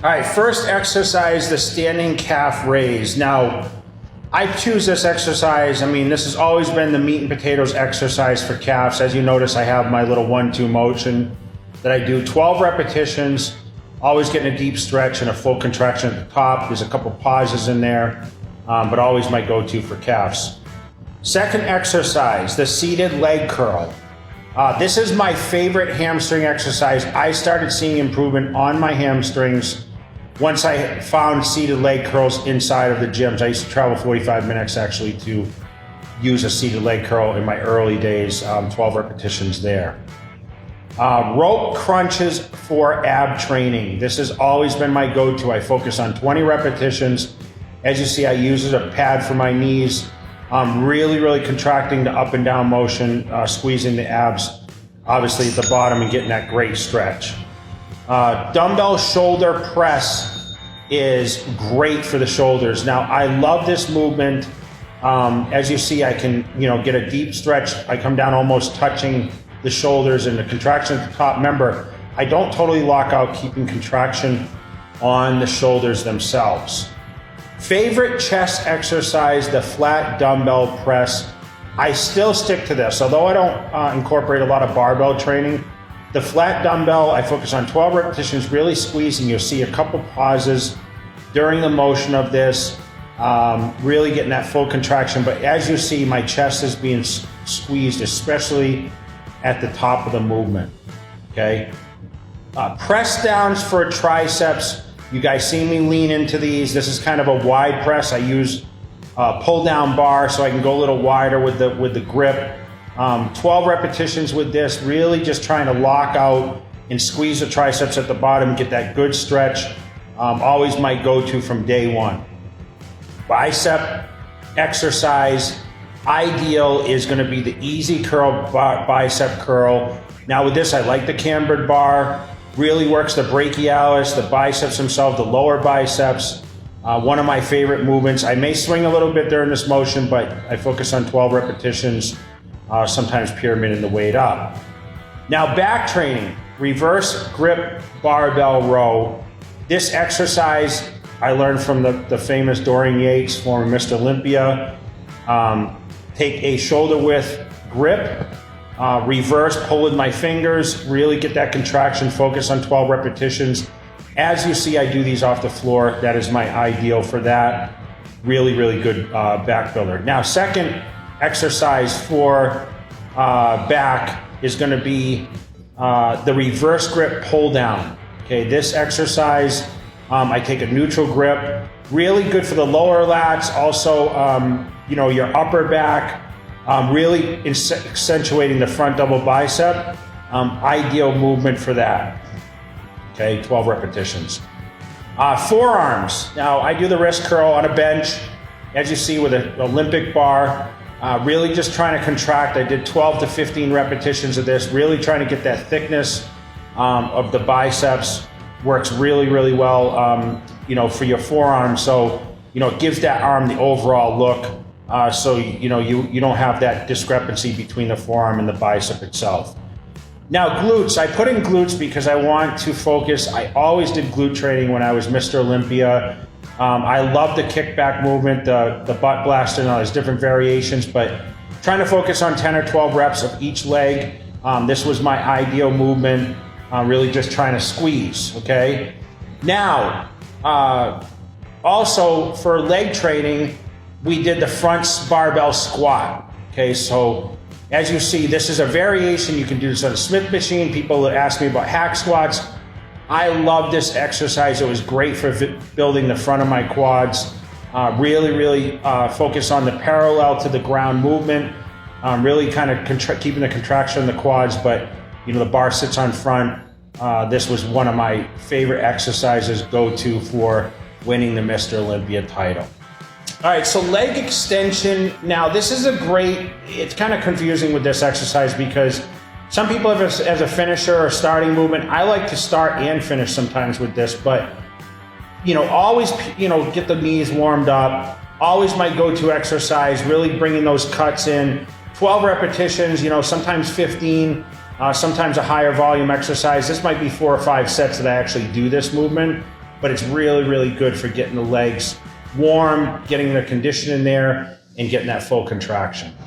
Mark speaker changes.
Speaker 1: All right, first exercise, the standing calf raise. Now, I choose this exercise. I mean, this has always been the meat and potatoes exercise for calves. As you notice, I have my little 1-2 motion that I do. 12 repetitions, always getting a deep stretch and a full contraction at the top. There's a couple pauses in there, but always my go-to for calves. Second exercise, the seated leg curl. This is my favorite hamstring exercise. I started seeing improvement on my hamstrings once I found seated leg curls inside of the gyms. I used to travel 45 minutes actually to use a seated leg curl in my early days, 12 repetitions there. Rope crunches for ab training. This has always been my go-to. I focus on 20 repetitions. As you see, I use it as a pad for my knees. Really contracting the up and down motion, squeezing the abs, obviously at the bottom, and getting that great stretch. Dumbbell shoulder press is great for the shoulders. Now, I love this movement. As you see, I can, get a deep stretch. I come down almost touching the shoulders and the contraction at the top. Remember, I don't totally lock out, keeping contraction on the shoulders themselves. Favorite chest exercise, the flat dumbbell press. I still stick to this, although I don't incorporate a lot of barbell training. The flat dumbbell, I focus on 12 repetitions, really squeezing. You'll see a couple pauses during the motion of this, really getting that full contraction. But as you see, my chest is being squeezed, especially at the top of the movement, okay? Press downs for triceps. You guys see me lean into these. This is kind of a wide press. I use pull down bar so I can go a little wider with the grip. 12 repetitions with this, really just trying to lock out and squeeze the triceps at the bottom, get that good stretch. Always my go-to from day one. Bicep exercise, ideal is gonna be the easy curl, bicep curl. Now with this, I like the cambered bar. Really works the brachialis, the biceps themselves, the lower biceps. One of my favorite movements. I may swing a little bit during this motion, but I focus on 12 repetitions, sometimes pyramiding the weight up. Now back training, reverse grip barbell row. This exercise I learned from the famous Dorian Yates, former Mr. Olympia. Take a shoulder width grip, reverse, pull with my fingers, really get that contraction, focus on 12 repetitions. As you see, I do these off the floor. That is my ideal for that. Really good back builder. Now, second exercise for back is gonna be the reverse grip pull down. Okay, this exercise, I take a neutral grip, really good for the lower lats, also your upper back, really accentuating the front double bicep. Ideal movement for that. Okay, 12 repetitions. Forearms. Now I do the wrist curl on a bench, as you see, with an Olympic bar. Really just trying to contract. I did 12 to 15 repetitions of this, really trying to get that thickness of the biceps. Works really well, for your forearm. So, it gives that arm the overall look. So, you don't have that discrepancy between the forearm and the bicep itself. Now, glutes. I put in glutes because I want to focus. I always did glute training when I was Mr. Olympia. I love the kickback movement, the butt blaster, and all these different variations, but trying to focus on 10 or 12 reps of each leg. This was my ideal movement, really just trying to squeeze, okay? Now, also for leg training, we did the front barbell squat, okay? So as you see, this is a variation. You can do this on a Smith machine. People ask me about hack squats. I love this exercise. It was great for building the front of my quads. Really focus on the parallel to the ground movement. Really kind of keeping the contraction in the quads, but the bar sits on front. This was one of my favorite exercises, go-to for winning the Mr. Olympia title. All right, so leg extension. Now, this is it's kind of confusing with this exercise because some people have as a finisher or starting movement. I like to start and finish sometimes with this, but, always, get the knees warmed up. Always my go-to exercise, really bringing those cuts in. 12 repetitions, sometimes 15, sometimes a higher volume exercise. This might be 4 or 5 sets that I actually do this movement. but it's really, really good for getting the legs warm, getting the condition in there, and getting that full contraction.